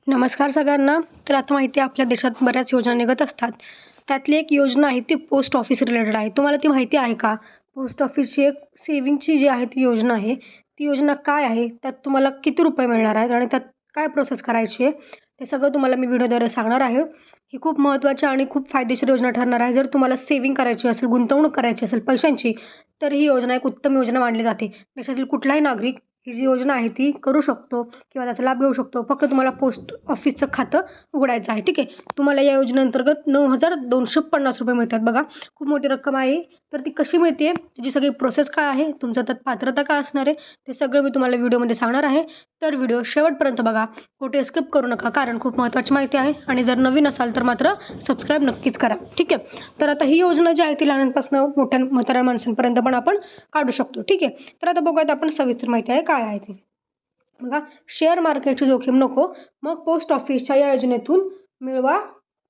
नमस्कार सगळ्यांना. तर आता माहिती आहे आपल्या देशात बऱ्याच योजना निघत असतात. त्यातली एक योजना आहे ती पोस्ट ऑफिस रिलेटेड आहे. तुम्हाला ती माहिती आहे का? पोस्ट ऑफिसची एक सेव्हिंगची जी आहे ती योजना आहे. ती योजना काय आहे? त्यात तुम्हाला किती रुपये मिळणार आहेत आणि त्यात काय प्रोसेस करायची आहे? ते सगळं तुम्हाला मी व्हिडिओद्वारे सांगणार आहे. ही खूप महत्त्वाची आणि खूप फायदेशीर योजना ठरणार आहे. जर तुम्हाला सेव्हिंग करायची असेल, गुंतवणूक करायची असेल पैशांची, तर ही योजना एक उत्तम योजना मानली जाते. देशातील कुठलाही नागरिक ही जी योजना आहे ती करू शकतो किंवा त्याचा लाभ घेऊ शकतो. फक्त तुम्हाला पोस्ट ऑफिसचं खातं उघडायचं आहे. ठीक आहे. तुम्हाला या योजनेअंतर्गत 9,250 रुपये मिळतात. बघा, खूप मोठी रक्कम आहे. तर ती कशी मिळते? त्याची सगळी प्रोसेस काय आहे? तुमचं त्यात पात्रता काय असणार आहे? ते सगळं मी तुम्हाला व्हिडिओमध्ये सांगणार आहे. तर व्हिडिओ शेवटपर्यंत बघा. कुठे स्किप करू नका, कारण खूप महत्त्वाची माहिती आहे. आणि जर नवीन असाल तर मात्र सबस्क्राईब नक्कीच करा. ठीक आहे. तर आता ही योजना जी आहे ती लहानांपासून मोठ्या म्हाताऱ्या माणसांपर्यंत पण आपण काढू शकतो. ठीक आहे. तर आता बघूयात आपण सविस्तर माहिती आहे काय आहे ती. बघा, शेअर मार्केटची जोखीम नको, मग पोस्ट ऑफिसच्या या योजनेतून मिळवा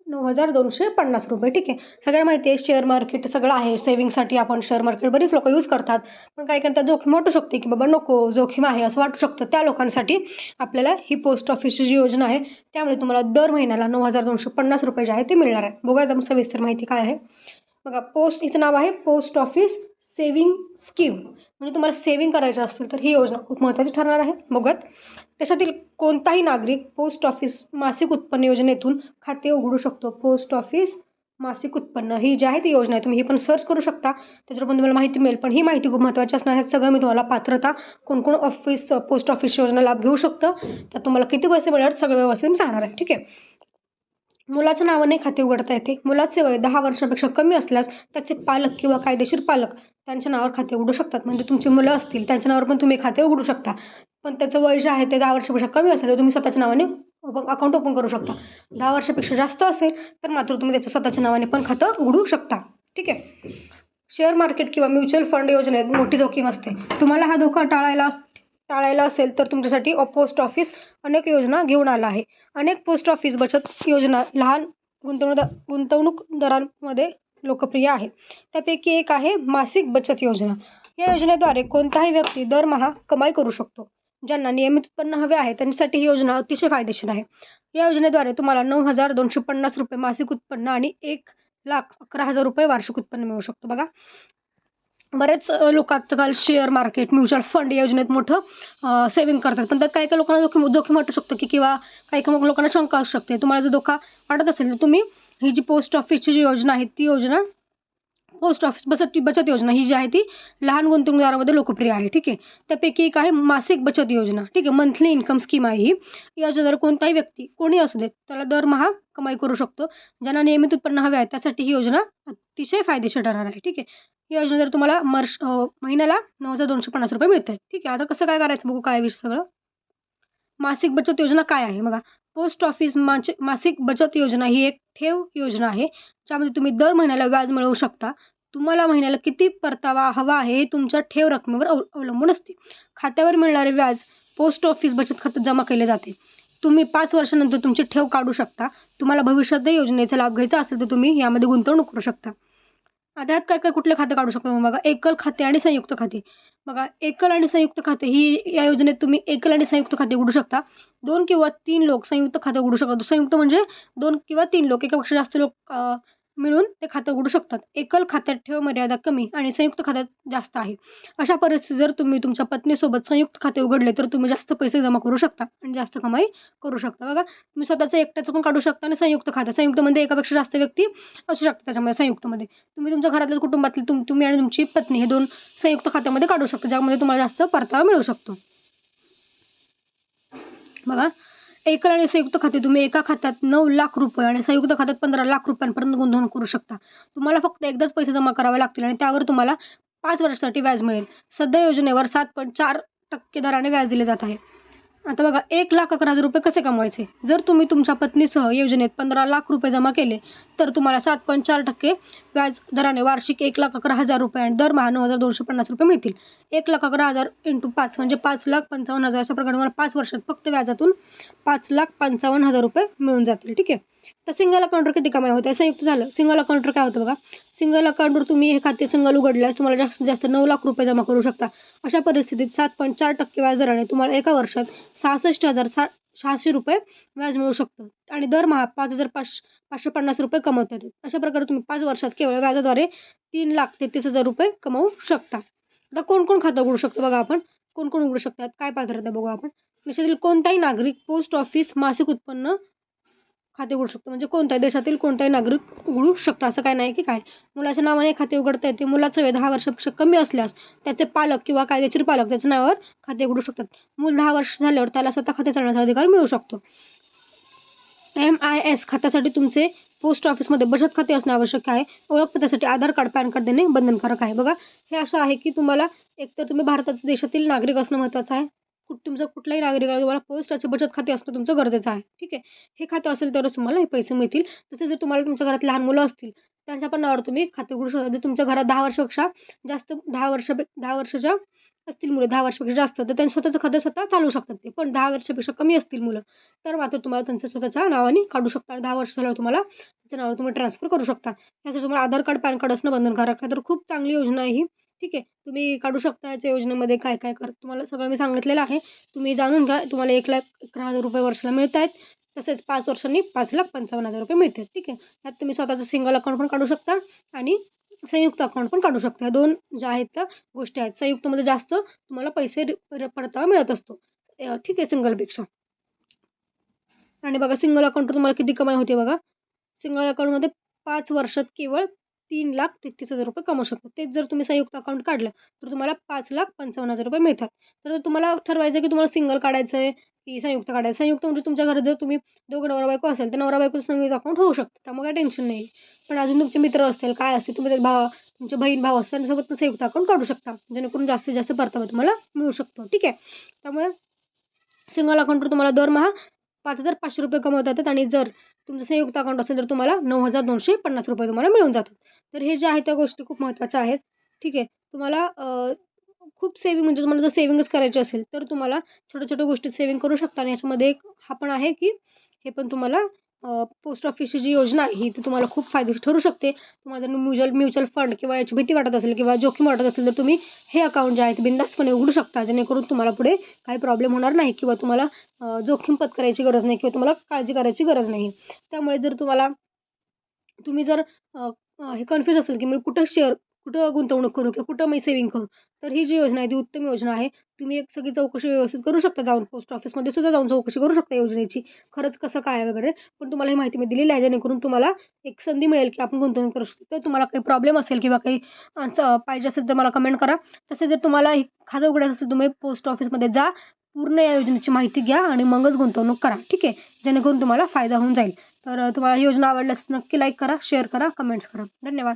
9,250 रुपये. ठीक आहे. सगळ्यांना माहिती आहे शेअर मार्केट सगळं आहे. सेव्हिंगसाठी आपण शेअर मार्केट बरीच लोकं यूज करतात. पण काही काही जोखीम वाटू शकते की बाबा नको, जोखीम आहे असं वाटू शकतं. त्या लोकांसाठी आपल्याला ही पोस्ट ऑफिसची जी योजना आहे त्यामध्ये तुम्हाला दर महिन्याला 9,250 रुपये जे आहे ते मिळणार आहे. बघूयात आपण सविस्तर माहिती काय आहे. बघा, हिचं नाव आहे पोस्ट ऑफिस सेव्हिंग स्कीम. म्हणजे तुम्हाला सेव्हिंग करायचं असेल तर ही योजना खूप महत्त्वाची ठरणार आहे. बघत देशातील कोणताही नागरिक पोस्ट ऑफिस मासिक उत्पन्न योजनेतून खाते उघडू शकतो. पोस्ट ऑफिस मासिक उत्पन्न ही जी आहे ती योजना आहे. तुम्ही ही पण सर्च करू शकता, त्याच्यावर पण तुम्हाला माहिती मिळेल. पण ही माहिती खूप महत्त्वाची असणार आहे. सगळं मी तुम्हाला पात्रता, कोणकोण पोस्ट ऑफिस योजना लाभ घेऊ शकतं, त्यात तुम्हाला किती पैसे मिळणार सगळं व्यवस्थित मी सांगणार आहे. ठीक आहे. मुलाच्या नावाने खाते उघडता येते. मुलाचे वय 10 वर्षापेक्षा कमी असल्यास त्याचे पालक किंवा कायदेशीर पालक त्यांच्या नावावर खाते उघडू शकतात. म्हणजे तुमची मुलं असतील त्यांच्या नावावर पण तुम्ही खाते उघडू शकता. पण त्याचं वय जे आहे ते 10 वर्षापेक्षा कमी असेल तर तुम्ही स्वतःच्या नावाने अकाउंट ओपन करू शकता. 10 वर्षापेक्षा जास्त असेल तर मात्र तुम्ही त्याच्या स्वतःच्या नावाने पण खातं उघडू शकता. ठीक आहे. शेअर मार्केट किंवा म्युच्युअल फंड योजनेत मोठी जोखीम असते. तुम्हाला हा धोका टाळायला असेल तर तुमच्यासाठी पोस्ट ऑफिस अनेक योजना घेऊन आला आहे. अनेक पोस्ट ऑफिस बचत योजना लहान गुंतवणूकदारांमध्ये लोकप्रिय आहे. त्यापैकी एक आहे मासिक बचत योजना. या योजनेद्वारे कोणताही व्यक्ती दरमहा कमाई करू शकतो. ज्यांना नियमित उत्पन्न हवे आहे त्यांच्यासाठी ही योजना अतिशय फायदेशीर आहे. या योजनेद्वारे तुम्हाला 9,250 रुपये मासिक उत्पन्न आणि 1,11,000 रुपये वार्षिक उत्पन्न मिळू शकतो. बघा, बरेच लोक आजकाल शेअर मार्केट, म्युच्युअल फंड या योजनेत मोठं सेव्हिंग करतात. पण त्यात काही काही लोकांना जोखीम वाटू शकतं की किंवा काही काही लोकांना शंका असू शकते. तुम्हाला जर धोका वाटत असेल तर तुम्ही ही जी पोस्ट ऑफिसची जी योजना आहे ती योजना, पोस्ट ऑफिस बचत योजना ही जी आहे ती लहान गुंतवणूकदारांमध्ये लोकप्रिय आहे. ठीक आहे. त्यापैकी एक आहे मासिक बचत योजना. ठीक आहे. मंथली इन्कम स्कीम आहे ही. या योजनेद्वारे कोणताही व्यक्ती कोणी असू देत त्याला दरमहा कमाई करू शकतो. ज्यांना नियमित उत्पन्न हवे आहे त्यासाठी ही योजना अतिशय फायदेशीर ठरणार आहे. ठीक आहे. ही योजना जर तुम्हाला महिन्याला 9,250 रुपये मिळतात. ठीक आहे. आता कसं काय करायचं बघू, काय विषय सगळं. मासिक बचत योजना काय आहे बघा. पोस्ट ऑफिस मासिक बचत योजना ही एक ठेव योजना आहे, ज्यामध्ये तुम्ही दर महिन्याला व्याज मिळवू शकता. तुम्हाला महिन्याला किती परतावा हवा आहे हे तुमच्या ठेव रकमेवर अवलंबून असते. खात्यावर मिळणारे व्याज पोस्ट ऑफिस बचत खात्यात जमा केले जाते. तुम्ही 5 वर्षानंतर तुमची ठेव काढू शकता. तुम्हाला भविष्यातही योजनेचा लाभ घ्यायचा असेल तर तुम्ही यामध्ये गुंतवणूक करू शकता. आता ह्यात काय काय कुठले खाते काढू शकतो बघा. एकल खाते आणि संयुक्त खाते. बघा, एकल आणि संयुक्त खाते ही या योजनेत तुम्ही एकल आणि संयुक्त खाते उघडू शकता. 2 किंवा 3 लोक संयुक्त खाते उघडू शकतात. संयुक्त म्हणजे 2 किंवा 3 लोक, एकापेक्षा जास्त लोक मिळून ते खातं उघडू शकतात. एकल खात्यात ठेव मर्यादा कमी आणि संयुक्त खात्यात जास्त आहे. अशा परिस्थितीत जर तुम्ही तुमच्या पत्नीसोबत संयुक्त खाते उघडले तर तुम्ही जास्त पैसे जमा करू शकता आणि जास्त कमाई करू शकता. बघा, तुम्ही स्वतःचं एकट्याचं पण काढू शकता आणि संयुक्त खातं, संयुक्तमध्ये एकापेक्षा जास्त व्यक्ती असू शकतात. त्याच्यामध्ये संयुक्तमध्ये तुम्ही तुमच्या घरातल्या कुटुंबातले तुम्ही आणि तुमची पत्नी हे 2 संयुक्त खात्यामध्ये काढू शकता, ज्यामध्ये तुम्हाला जास्त परतावा मिळू शकतो. बघा, एकल आणि संयुक्त खाते तुम्ही एका खात्यात 9 लाख रुपये आणि संयुक्त खात्यात 15 लाख रुपयांपर्यंत गुंतवणूक करू शकता. तुम्हाला फक्त एकदाच पैसे जमा करावे लागतील आणि त्यावर तुम्हाला 5 वर्षासाठी व्याज मिळेल. सध्या योजनेवर 7.4% दराने व्याज दिले जात आहे. आता बघा, 1,11,000 रुपये कसे कमवायचे. जर तुम्ही तुमच्या पत्नीसह योजनेत 15 लाख रुपये जमा केले तर तुम्हाला 7.4% व्याज दराने वार्षिक 1,11,000 रुपये आणि दरमहा 9,250 रुपये मिळतील. 1,11,000 × 5 म्हणजे 5,55,000. अशा प्रकारे तुम्हाला 5 वर्षात फक्त व्याजातून 5,55,000 रुपये मिळून जातील. ठीक आहे. तर सिंगल अकाउंटवर किती कमाई होते. संयुक्त झालं. सिंगल अकाउंटवर काय होतं बघा. सिंगल अकाउंटवर तुम्ही हे खाते सिंगल उघडल्यास तुम्हाला जास्तीत जास्त 9 लाख रुपये जमा करू शकता. अशा परिस्थितीत 7.4% व्याजदराने तुम्हाला एका वर्षात 66,000 ₹86 व्याज मिळू शकतं आणि दरमहा 5,550 रुपये कमवता येतात. अशा प्रकारे तुम्ही 5 वर्षात केवळ व्याजाद्वारे ₹3,33,000 कमवू शकता. आता कोण खातं उघडू शकतो बघा आपण. कोण उघडू शकतात? काय पात्रता बघू आपण. देशातील कोणताही नागरिक पोस्ट ऑफिस मासिक उत्पन्न खाते उघडू शकतो. म्हणजे कोणत्याही देशातील कोणताही नागरिक उघडू शकतो. असं काय नाही की काय. मुलाच्या नावाने खाते उघडता येते. मुलाचं वय 10 वर्षापेक्षा कमी असल्यास त्याचे पालक किंवा कायदेशीर पालक त्याच्या नावावर खाते उघडू शकतात. मूल 10 वर्ष झाल्यावर त्याला स्वतः खाते चालवण्याचा अधिकार मिळू शकतो. MIS खात्यासाठी तुमचे पोस्ट ऑफिसमध्ये बचत खाते असणे आवश्यक आहे. ओळखपत्रासाठी आधार कार्ड, पॅन कार्ड देणे बंधनकारक आहे. बघा, हे असं आहे की तुम्हाला एकतर तुम्ही भारताच्या देशातील नागरिक असणं महत्त्वाचं आहे. तुमचं कुठलाही नागरिक आहे तुम्हाला पोस्टाचे बचत खाते असणं तुमचं गरजेचं आहे. ठीक आहे. हे खातं असेल तरच तुम्हाला हे पैसे मिळतील. तसेच जर तुम्हाला तुमच्या घरात लहान मुलं असतील त्यांच्या पण नावावर तुम्ही खाते उघडू शकता. जर तुमच्या घरात 10 वर्षापेक्षा जास्त 10 वर्षाच्या असतील मुलं 10 वर्षापेक्षा जास्त तर त्यांचं स्वतःचं खातं स्वतः चालवू शकतात ते. पण 10 वर्षापेक्षा कमी असतील मुलं तर मात्र तुम्हाला त्यांचं स्वतःच्या नावाने काढू शकता आणि 10 वर्ष झाल्यावर तुम्हाला त्याच्या नावावर तुम्ही ट्रान्सफर करू शकता. यासाठी तुम्हाला आधार कार्ड, पॅन कार्ड असणं बंधनकारक आहे. तर खूप चांगली योजना आहे ही. ठीक आहे. तुम्ही काढू शकता. याच्या योजनेमध्ये काय तुम्हाला सगळं मी सांगितलेलं आहे. तुम्ही जाणून घ्या. तुम्हाला ₹1,11,000 वर्षाला मिळत आहेत. तसेच 5 वर्षांनी ₹5,55,000 मिळतात. ठीक आहे. यात तुम्ही स्वतःचं सिंगल अकाउंट पण काढू शकता आणि संयुक्त अकाउंट पण काढू शकता. 2 ज्या आहेत त्या गोष्टी आहेत. संयुक्तमध्ये जास्त तुम्हाला पैसे परतावा मिळत असतो. ठीक आहे, सिंगलपेक्षा. आणि बघा सिंगल अकाउंटवर तुम्हाला किती कमाई होते बघा. सिंगल अकाउंटमध्ये 5 वर्षात केवळ ₹3,33,000 कमवू शकता. तेच जर तुम्ही संयुक्त अकाउंट काढलं तर तुम्हाला ₹5,55,000 मिळतात. तर तुम्हाला ठरवायचं की तुम्हाला सिंगल काढायचं आहे की संयुक्त काढायचं. संयुक्त म्हणजे तुमच्या घरात जर तुम्ही दोघं नवरा-बायको असेल तर नवरा-बायकोचं संयुक्त अकाउंट होऊ शकतं. त्यामुळे काही टेन्शन नाही. पण अजून तुमचे मित्र असतील, काय असतील, तुम्ही तुमचे बहीण-भाऊ असतील त्यांच्यासोबत पण संयुक्त अकाउंट काढू शकता. जेणेकरून जास्तीत जास्त परतावा तुम्हाला मिळू शकतो. ठीक आहे. त्यामुळे सिंगल अकाउंटवर तुम्हाला दरमहा ₹5,500 कमवता येतात आणि जर तुमचं संयुक्त अकाउंट असेल तर तुम्हाला ₹9,250 तुम्हाला मिळून जातात. तर हे जे आहे त्या गोष्टी खूप महत्त्वाच्या आहेत. ठीक आहे. तुम्हाला खूप सेव्हिंग म्हणजे तुम्हाला जर सेव्हिंगच करायची असेल तर तुम्हाला छोट्या-छोट्या गोष्टीत सेव्हिंग करू शकता आणि याच्यामध्ये एक हा पण आहे की हे पण तुम्हाला पोस्ट ऑफिसची जी योजना आहे ही ती तुम्हाला खूप फायदेशीर ठरू शकते. तुम्हाला जर म्युच्युअल फंड किंवा याची भीती वाटत असेल किंवा जोखीम वाटत असेल तर तुम्ही हे अकाउंट जे आहे ते बिनधास्तपणे उघडू शकता. जेणेकरून तुम्हाला पुढे काही प्रॉब्लेम होणार नाही किंवा तुम्हाला जोखीम पत्करायची गरज नाही किंवा तुम्हाला काळजी करायची गरज नाही. त्यामुळे जर तुम्ही जर हे कन्फ्यूज असेल की मी कुठं गुंतवणूक करू किंवा कुठं मी सेव्हिंग करू, तर ही जी योजना आहे ती उत्तम योजना आहे. तुम्ही एक सगळी चौकशी व्यवस्थित करू शकता जाऊन पोस्ट ऑफिसमध्ये सुद्धा जाऊन चौकशी करू शकता योजनेची. खरंच कसं काय आहे वगैरे. पण तुम्हाला ही माहिती मी दिलेली आहे जेणेकरून तुम्हाला एक संधी मिळेल की आपण गुंतवणूक करू शकतो. तर तुम्हाला काही प्रॉब्लेम असेल किंवा काही पाहिजे असेल तर मला कमेंट करा. तसेच जर तुम्हाला हे खातं उघडायचं असेल तुम्ही पोस्ट ऑफिसमध्ये जा. पूर्ण या योजनेची माहिती घ्या आणि मगच गुंतवणूक करा. ठीक आहे. जेणेकरून तुम्हाला फायदा होऊन जाईल. तर तुम्हाला ही योजना आवडल्यास नक्की लाईक करा, शेअर करा, कमेंट्स करा. धन्यवाद.